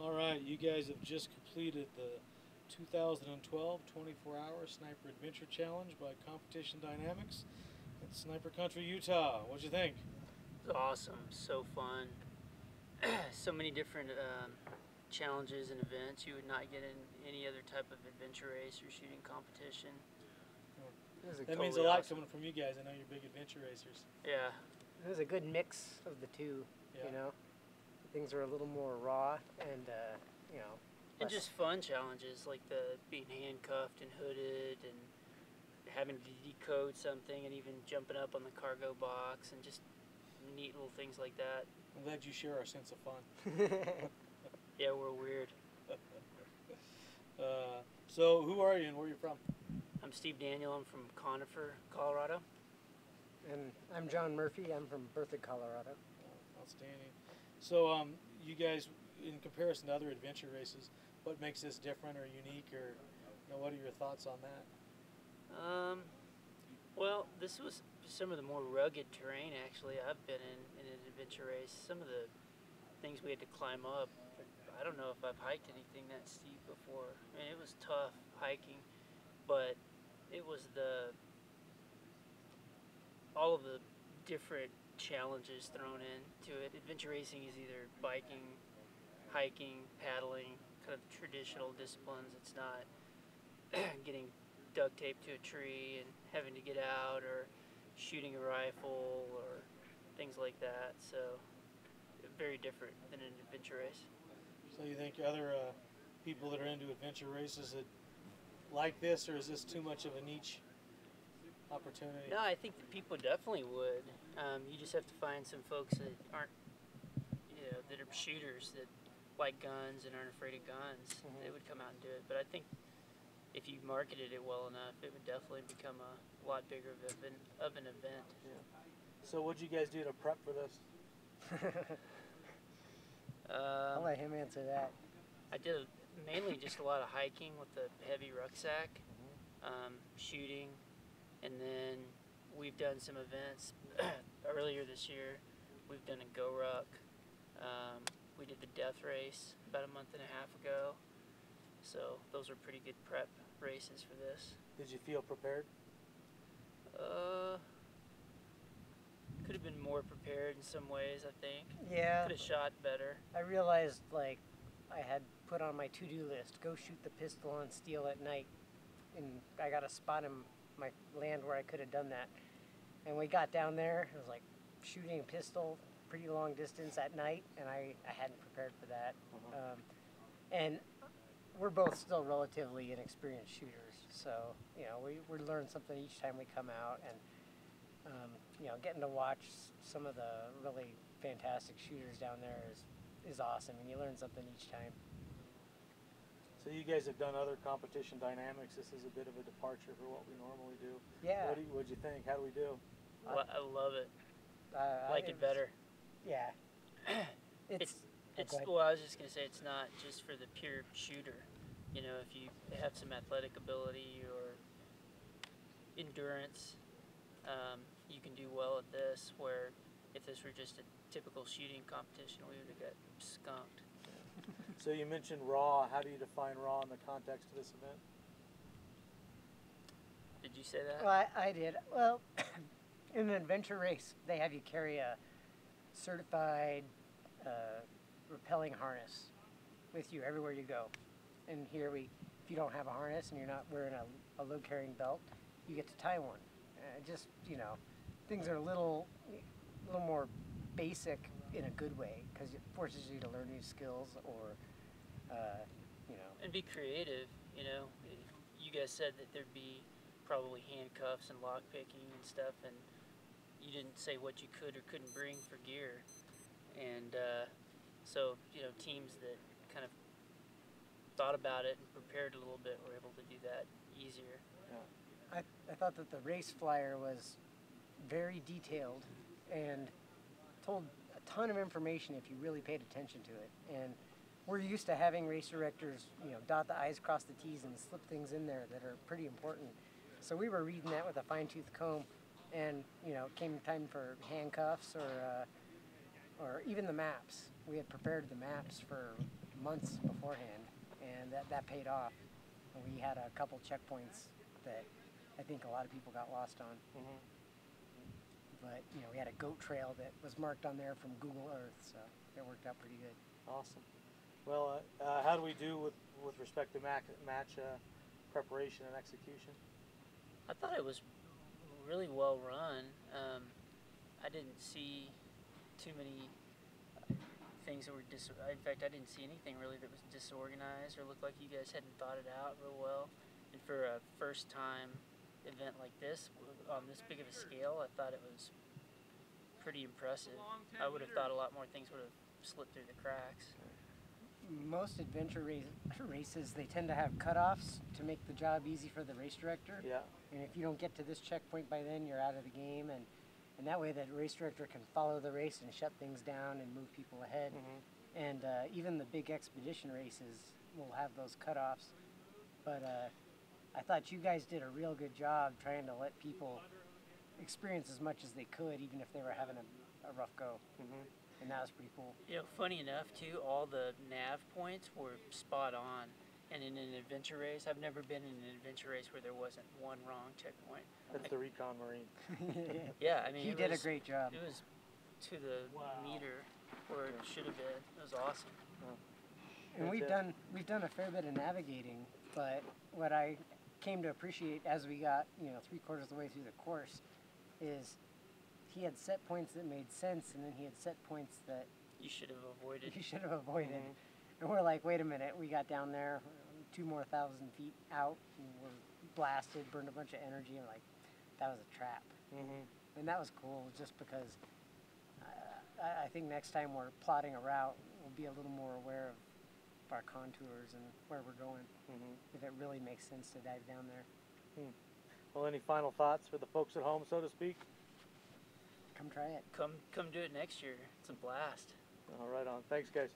All right, you guys have just completed the 2012 24-hour Sniper Adventure Challenge by Competition Dynamics at Sniper Country, Utah. What'd you think? It was awesome, so fun. So many different challenges and events you would not get in any other type of adventure race or shooting competition. That means a lot coming from you guys. I know you're big adventure racers. Yeah. It was a good mix of the two, Yeah. you know. Things are a little more raw and, you know. And just fun challenges like the being handcuffed and hooded and having to decode something and even jumping up on the cargo box and just neat little things like that. I'm glad you share our sense of fun. Yeah, we're weird. So who are you and where are you from? I'm Steve Daniel. I'm from Conifer, Colorado. And I'm John Murphy. I'm from Berthoud, Colorado. Outstanding. So you guys, in comparison to other adventure races, what makes this different or unique, or what are your thoughts on that? Well, this was some of the more rugged terrain actually I've been in an adventure race. Some of the things we had to climb up, I don't know if I've hiked anything that steep before. I mean, it was tough hiking, but it was all of the different challenges thrown into it. Adventure racing is either biking, hiking, paddling, kind of traditional disciplines. It's not getting duct taped to a tree and having to get out, or shooting a rifle or things like that. So very different than an adventure race. So you think other people that are into adventure races that like this, or is this too much of a niche opportunity? No, I think that people definitely would. You just have to find some folks that aren't, that are shooters that like guns and aren't afraid of guns. They would come out and do it. But I think if you marketed it well enough, it would definitely become a lot bigger of an event. Yeah. So what'd you guys do to prep for this? I'll let him answer that. I did mainly just a lot of hiking with the heavy rucksack, shooting, and then we've done some events earlier this year. We've done a Go Ruck. We did the Death Race about a month and a half ago. So those are pretty good prep races for this. Did you feel prepared? Could have been more prepared in some ways, I think. Yeah. Could have shot better. I realized, like, I had put on my to-do list, go shoot the pistol on steel at night. And I got a spot in my land where I could have done that. And we got down there, it was like shooting a pistol pretty long distance at night, and I hadn't prepared for that. And we're both still relatively inexperienced shooters, so we learn something each time we come out, and getting to watch some of the really fantastic shooters down there is awesome, and you learn something each time. So you guys have done other competition dynamics. This is a bit of a departure for what we normally do. Yeah. What'd you think? How do we do? Well, I love it. Like it better. Yeah. Well, I was just gonna say, it's not just for the pure shooter. If you have some athletic ability or endurance, you can do well at this, where if this were just a typical shooting competition, we would have got skunked. So you mentioned raw. How do you define raw in the context of this event? Did you say that? Well, I did. Well, in an adventure race, they have you carry a certified rappelling harness with you everywhere you go. And here if you don't have a harness and you're not wearing a load-carrying belt, you get to tie one. Things are a little more basic in a good way, because it forces you to learn new skills, or and be creative. You guys said that there'd be probably handcuffs and lock picking and stuff, and you didn't say what you could or couldn't bring for gear. And so teams that kind of thought about it and prepared a little bit were able to do that easier. Yeah. I thought that the race flyer was very detailed and told a ton of information if you really paid attention to it. And we're used to having race directors, dot the I's, cross the T's, and slip things in there that are pretty important. So we were reading that with a fine-tooth comb, and came time for handcuffs or even the maps. We had prepared the maps for months beforehand, and that paid off. And we had a couple checkpoints that I think a lot of people got lost on. Mm-hmm. But we had a goat trail that was marked on there from Google Earth, so it worked out pretty good. Awesome. Well, how do we do with respect to match preparation and execution? I thought it was really well run. I didn't see too many things that were in fact, I didn't see anything really that was disorganized or looked like you guys hadn't thought it out real well. And for a first-time event like this, on this big of a scale, I thought it was pretty impressive. I would have thought a lot more things would have slipped through the cracks. Most adventure races, they tend to have cutoffs to make the job easy for the race director. Yeah. And if you don't get to this checkpoint by then, you're out of the game. And that way the race director can follow the race and shut things down and move people ahead. Mm-hmm. And even the big expedition races will have those cutoffs. But I thought you guys did a real good job trying to let people experience as much as they could, even if they were having a rough go. Mm-hmm. And that was pretty cool. Funny enough, too, all the nav points were spot on. And in an adventure race, I've never been in an adventure race where there wasn't one wrong checkpoint. That's the Recon Marine. Yeah, I mean, he did a great job. It was to the meter where it should have been. It was awesome. And we've done a fair bit of navigating, but what I came to appreciate as we got 3/4 of the way through the course is he had set points that made sense, and then he had set points that you should have avoided. You should have avoided. Mm-hmm. And we're like, wait a minute, we got down there 2,000 more feet out, and we're blasted, burned a bunch of energy, and like, that was a trap. Mm-hmm. And that was cool, just because I think next time we're plotting a route, we'll be a little more aware of our contours and where we're going, if it really makes sense to dive down there. Well, any final thoughts for the folks at home, so to speak? Come try it. Come do it next year. It's a blast. All right on. Thanks, guys.